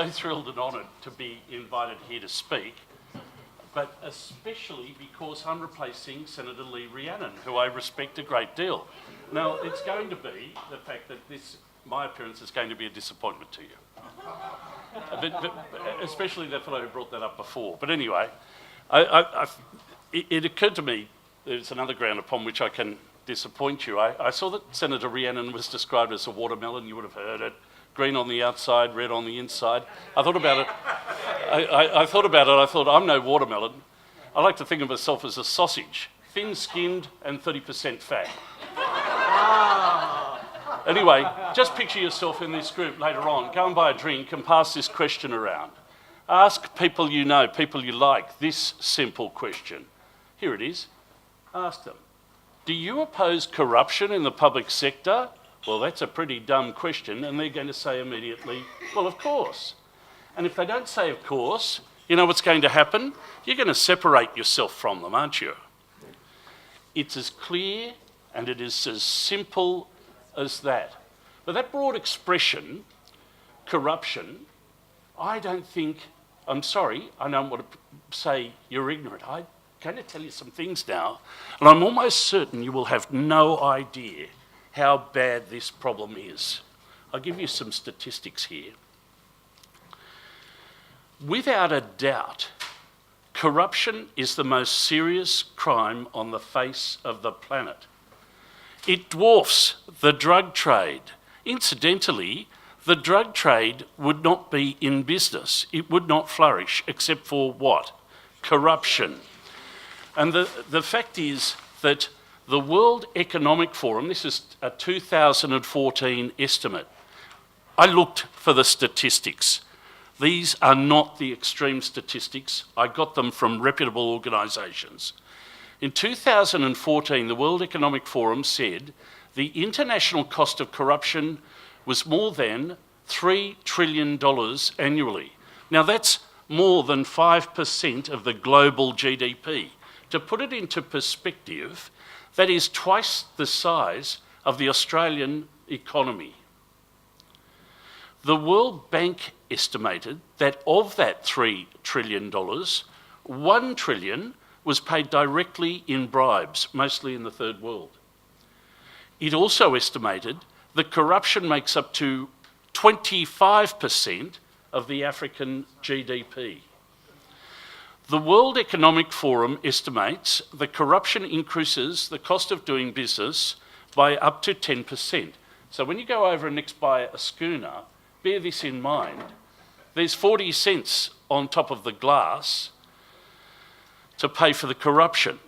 so thrilled and honoured to be invited here to speak, but especially because I'm replacing Senator Lee Rhiannon, who I respect a great deal. Now, it's going to be the fact that my appearance is going to be a disappointment to you. But especially the fellow who brought that up before. But anyway, it occurred to me there's another ground upon which I can disappoint you. I saw that Senator Rhiannon was described as a watermelon. You would have heard it. Green on the outside, red on the inside. I thought about it. I thought, I'm no watermelon. I like to think of myself as a sausage, thin-skinned and 30% fat. Anyway, just picture yourself in this group later on. Go and buy a drink and pass this question around. Ask people you know, people you like, this simple question. Here it is. Ask them, do you oppose corruption in the public sector? Well, that's a pretty dumb question, and they're going to say immediately, well, of course. And if they don't say of course, you know what's going to happen? You're going to separate yourself from them, aren't you? It's as clear and it is as simple as that. But that broad expression, corruption, I don't want to say you're ignorant. I'm going to tell you some things now, and I'm almost certain you will have no idea how bad this problem is. I'll give you some statistics here. Without a doubt, corruption is the most serious crime on the face of the planet. It dwarfs the drug trade. Incidentally, the drug trade would not be in business. It would not flourish except for what? Corruption. And the fact is that the World Economic Forum, this is a 2014 estimate. I looked for the statistics. These are not the extreme statistics. I got them from reputable organisations. In 2014, the World Economic Forum said the international cost of corruption was more than $3 trillion annually. Now that's more than 5% of the global GDP. To put it into perspective, that is twice the size of the Australian economy. The World Bank estimated that of that $3 trillion, $1 trillion was paid directly in bribes, mostly in the third world. It also estimated that corruption makes up to 25% of the African GDP. The World Economic Forum estimates that corruption increases the cost of doing business by up to 10%. So when you go over and next buy a schooner, bear this in mind. There's 40 cents on top of the glass to pay for the corruption.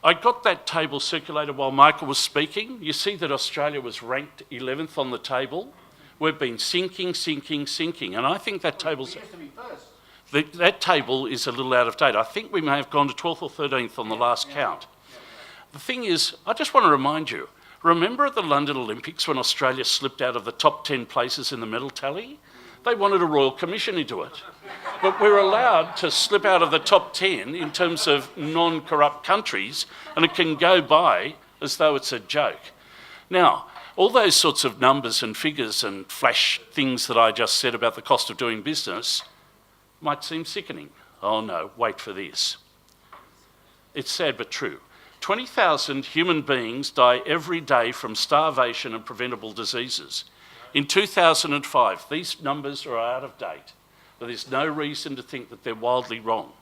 I got that table circulated while Michael was speaking. You see that Australia was ranked 11th on the table. We've been sinking, and I think that table's... We used to be first. That table is a little out of date. I think we may have gone to 12th or 13th on the last count. The thing is, I just want to remind you, remember at the London Olympics when Australia slipped out of the top 10 places in the medal tally? They wanted a royal commission into it. But we're allowed to slip out of the top 10 in terms of non-corrupt countries, and it can go by as though it's a joke. Now, all those sorts of numbers and figures and flash things that I just said about the cost of doing business might seem sickening. Oh no, wait for this. It's sad but true. 20,000 human beings die every day from starvation and preventable diseases. In 2005, these numbers are out of date, but there's no reason to think that they're wildly wrong.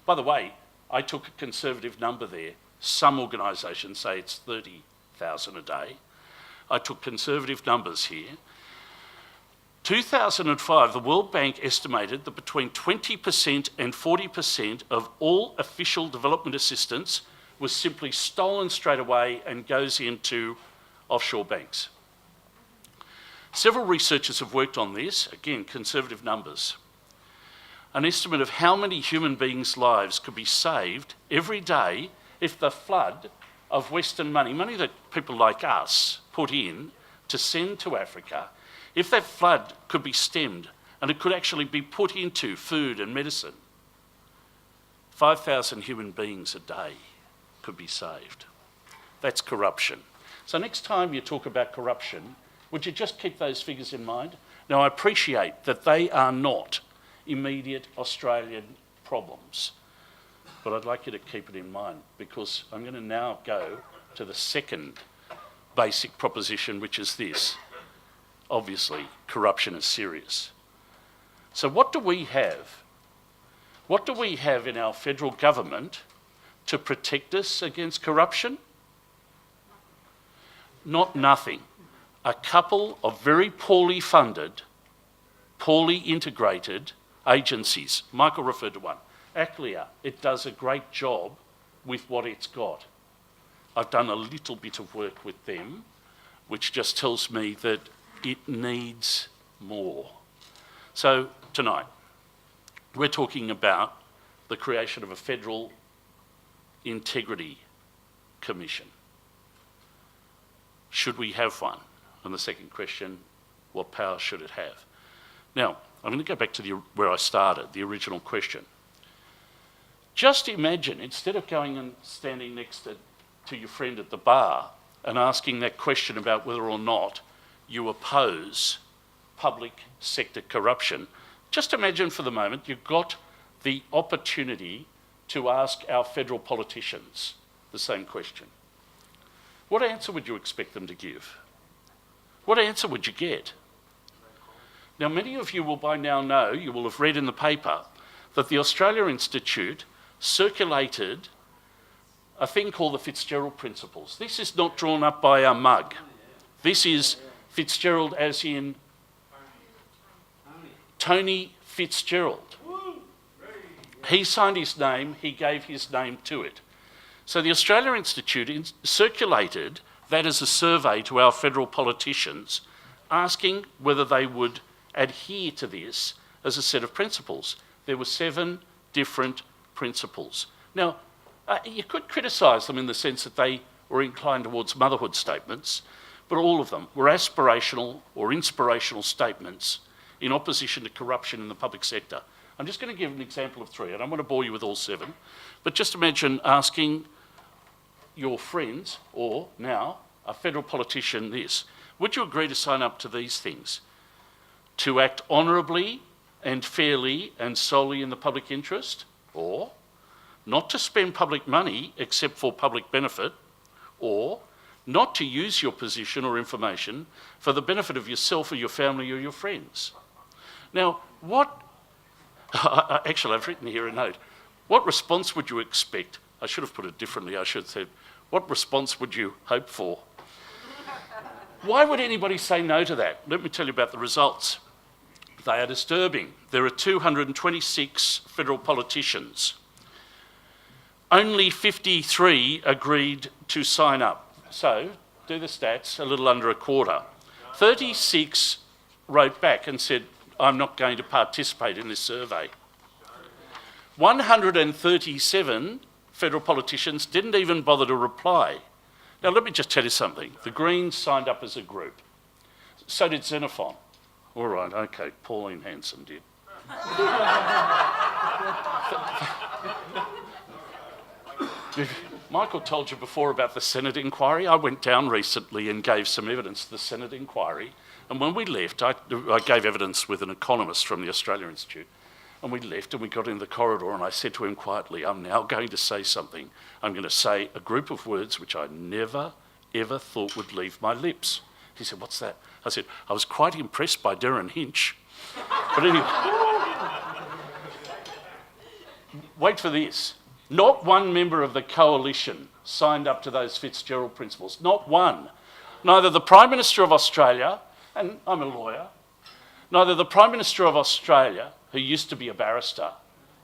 By the way, I took a conservative number there. Some organisations say it's 30,000 a day. I took conservative numbers here. 2005, the World Bank estimated that between 20% and 40% of all official development assistance was simply stolen straight away and goes into offshore banks. Several researchers have worked on this, again, conservative numbers. An estimate of how many human beings' lives could be saved every day if the flood of Western money, money that people like us put in to send to Africa, if that flood could be stemmed and it could actually be put into food and medicine, 5,000 human beings a day could be saved. That's corruption. So next time you talk about corruption, would you just keep those figures in mind? Now, I appreciate that they are not immediate Australian problems, but I'd like you to keep it in mind, because I'm going to now go to the second basic proposition, which is this. Obviously, corruption is serious. So what do we have? What do we have in our federal government to protect us against corruption? Not nothing. A couple of very poorly funded, poorly integrated agencies. Michael referred to one. ACLIA, it does a great job with what it's got. I've done a little bit of work with them, which just tells me that it needs more. So tonight, we're talking about the creation of a federal integrity commission. Should we have one? And the second question, what power should it have? Now, I'm going to go back to where I started, the original question. Just imagine, instead of going and standing next to your friend at the bar and asking that question about whether or not you oppose public sector corruption, just imagine for the moment you've got the opportunity to ask our federal politicians the same question. What answer would you expect them to give? What answer would you get? Now, many of you will by now know, you will have read in the paper, that the Australia Institute circulated a thing called the Fitzgerald Principles. This is not drawn up by a mug. This is Fitzgerald as in Tony Fitzgerald. He signed his name, he gave his name to it. So the Australia Institute circulated that as a survey to our federal politicians, asking whether they would adhere to this as a set of principles. There were 7 different principles. Now, you could criticise them in the sense that they were inclined towards motherhood statements, but all of them were aspirational or inspirational statements in opposition to corruption in the public sector. I'm just going to give an example of 3. I don't want to bore you with all 7, but just imagine asking your friends, or now a federal politician, this. Would you agree to sign up to these things? To act honourably and fairly and solely in the public interest, or not to spend public money except for public benefit, or not to use your position or information for the benefit of yourself or your family or your friends. Now, actually, I've written here a note. What response would you expect? I should have put it differently. I should have said, what response would you hope for? Why would anybody say no to that? Let me tell you about the results. They are disturbing. There are 226 federal politicians. Only 53 agreed to sign up. So, do the stats, a little under a quarter. 36 wrote back and said, I'm not going to participate in this survey. 137 federal politicians didn't even bother to reply. Now, let me just tell you something. The Greens signed up as a group. So did Xenophon. All right, okay, Pauline Hanson did. Michael told you before about the Senate inquiry. I went down recently and gave some evidence to the Senate inquiry. And when we left, I gave evidence with an economist from the Australia Institute. And we left and we got in the corridor and I said to him quietly, I'm now going to say something. I'm going to say a group of words which I never, ever thought would leave my lips. He said, what's that? I said, I was quite impressed by Darren Hinch. But anyway, wait for this. Not one member of the coalition signed up to those Fitzgerald principles. Not one. Neither the Prime Minister of Australia, and I'm a lawyer, neither the Prime Minister of Australia, who used to be a barrister,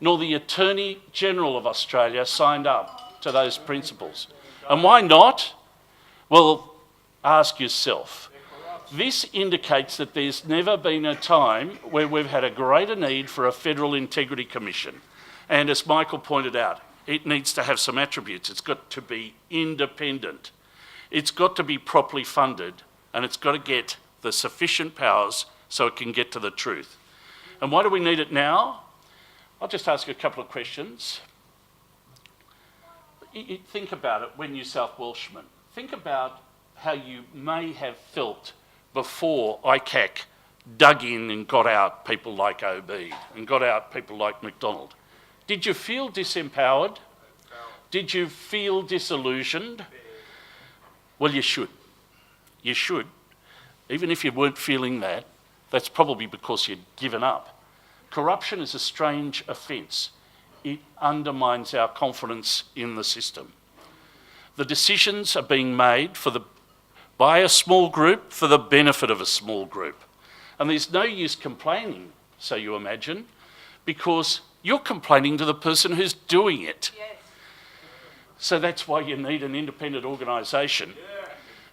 nor the Attorney General of Australia signed up to those principles. And why not? Well, ask yourself. This indicates that there's never been a time where we've had a greater need for a Federal Integrity Commission. And as Michael pointed out, it needs to have some attributes. It's got to be independent. It's got to be properly funded, and it's got to get the sufficient powers so it can get to the truth. And why do we need it now? I'll just ask you a couple of questions. Think about it when you're South Welshman. Think about how you may have felt before ICAC dug in and got out people like Obeid and got out people like McDonald. Did you feel disempowered? Did you feel disillusioned? Well, you should. You should. Even if you weren't feeling that, that's probably because you'd given up. Corruption is a strange offence. It undermines our confidence in the system. The decisions are being made by a small group for the benefit of a small group. And there's no use complaining, so you imagine, because you're complaining to the person who's doing it. Yes. So that's why you need an independent organisation. Yeah.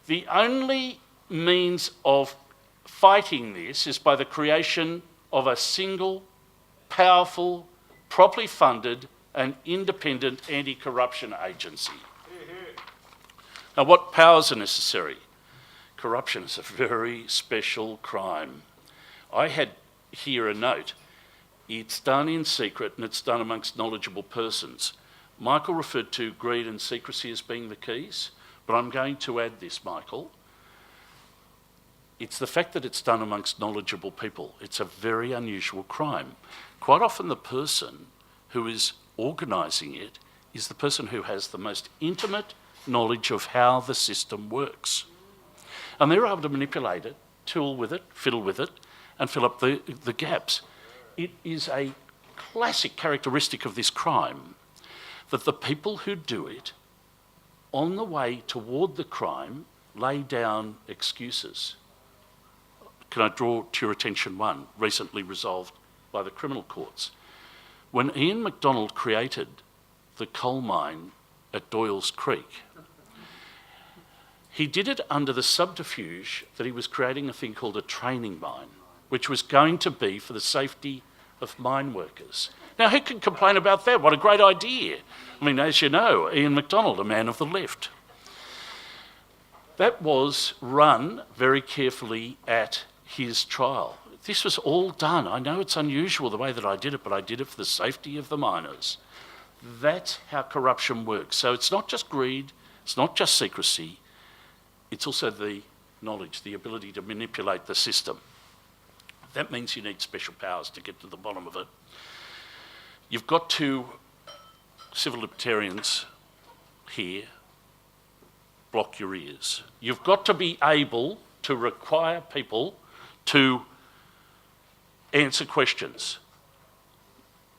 The only means of fighting this is by the creation of a single, powerful, properly funded and independent anti-corruption agency. Now, what powers are necessary? Corruption is a very special crime. I had here a note. It's done in secret and it's done amongst knowledgeable persons. Michael referred to greed and secrecy as being the keys, but I'm going to add this, Michael. It's the fact that it's done amongst knowledgeable people. It's a very unusual crime. Quite often the person who is organising it is the person who has the most intimate knowledge of how the system works. And they're able to manipulate it, tool with it, fiddle with it, and fill up the gaps. It is a classic characteristic of this crime that the people who do it, on the way toward the crime, lay down excuses. Can I draw to your attention one, recently resolved by the criminal courts? When Ian McDonald created the coal mine at Doyle's Creek, he did it under the subterfuge that he was creating a thing called a training mine, which was going to be for the safety of mine workers. Now, who can complain about that? What a great idea. I mean, as you know, Ian McDonald, a man of the left. That was run very carefully at his trial. This was all done. I know it's unusual the way that I did it, but I did it for the safety of the miners. That's how corruption works. So it's not just greed, it's not just secrecy, it's also the knowledge, the ability to manipulate the system. That means you need special powers to get to the bottom of it. You've got to, civil libertarians here, block your ears. You've got to be able to require people to answer questions.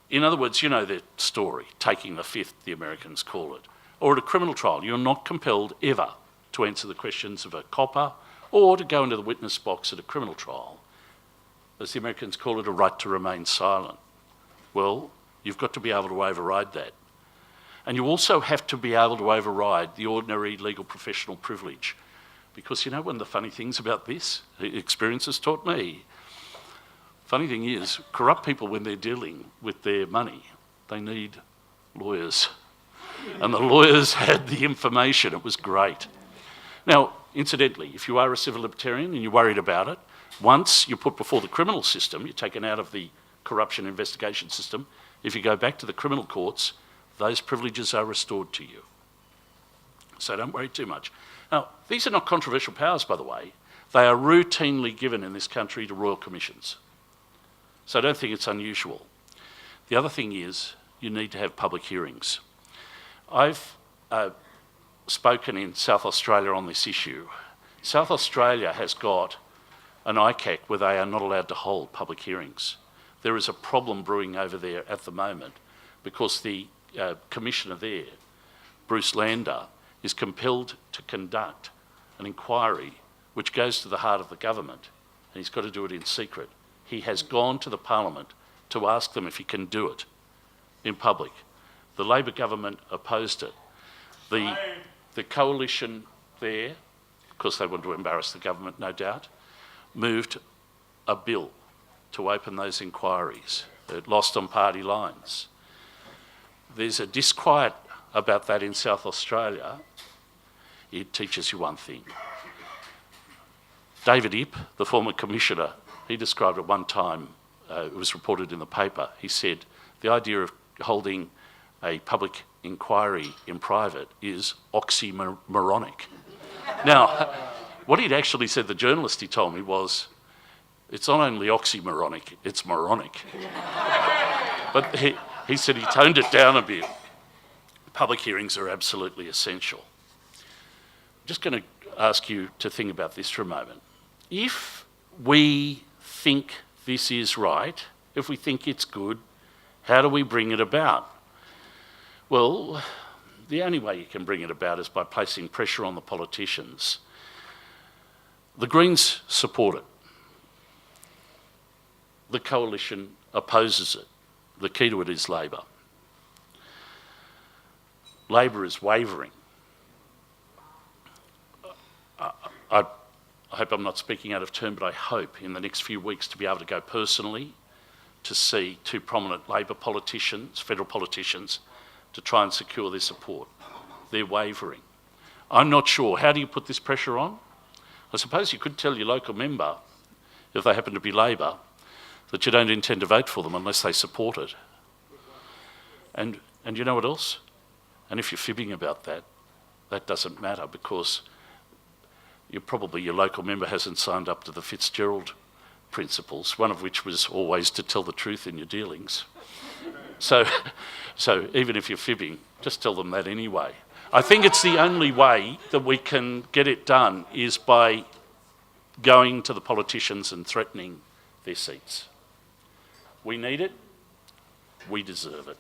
In other words, you know the story, taking the fifth, the Americans call it. Or at a criminal trial, you're not compelled ever to answer the questions of a copper or to go into the witness box at a criminal trial. As the Americans call it, a right to remain silent. Well, you've got to be able to override that. And you also have to be able to override the ordinary legal professional privilege. Because you know one of the funny things about this, experience has taught me, funny thing is, corrupt people, when they're dealing with their money, they need lawyers. And the lawyers had the information. It was great. Now, incidentally, if you are a civil libertarian and you're worried about it, once you're put before the criminal system, you're taken out of the corruption investigation system, if you go back to the criminal courts, those privileges are restored to you. So don't worry too much. Now, these are not controversial powers, by the way. They are routinely given in this country to royal commissions. So I don't think it's unusual. The other thing is you need to have public hearings. I've spoken in South Australia on this issue. South Australia has got an ICAC where they are not allowed to hold public hearings. There is a problem brewing over there at the moment because the commissioner there, Bruce Lander, is compelled to conduct an inquiry which goes to the heart of the government, and he's got to do it in secret. He has gone to the Parliament to ask them if he can do it in public. The Labor government opposed it. The coalition there, because they wanted to embarrass the government, no doubt, moved a bill to open those inquiries. It lost on party lines. There's a disquiet about that in South Australia. It teaches you one thing. David Ip, the former commissioner, he described at one time, it was reported in the paper, he said, the idea of holding a public inquiry in private is oxymoronic. Now, what he'd actually said, the journalist he told me, was It's not only oxymoronic, it's moronic. But he said he toned it down a bit. Public hearings are absolutely essential. I'm just going to ask you to think about this for a moment. If we think this is right, if we think it's good, how do we bring it about? Well, the only way you can bring it about is by placing pressure on the politicians. The Greens support it. The Coalition opposes it. The key to it is Labor. Labor is wavering. I hope I'm not speaking out of turn, but I hope in the next few weeks to be able to go personally to see two prominent Labor politicians, federal politicians, to try and secure their support. They're wavering. I'm not sure. How do you put this pressure on? I suppose you could tell your local member, if they happen to be Labor, that you don't intend to vote for them unless they support it. And you know what else? And if you're fibbing about that, that doesn't matter, because your local member hasn't signed up to the Fitzgerald principles, one of which was always to tell the truth in your dealings. So even if you're fibbing, just tell them that anyway. I think it's the only way that we can get it done is by going to the politicians and threatening their seats. We need it. We deserve it.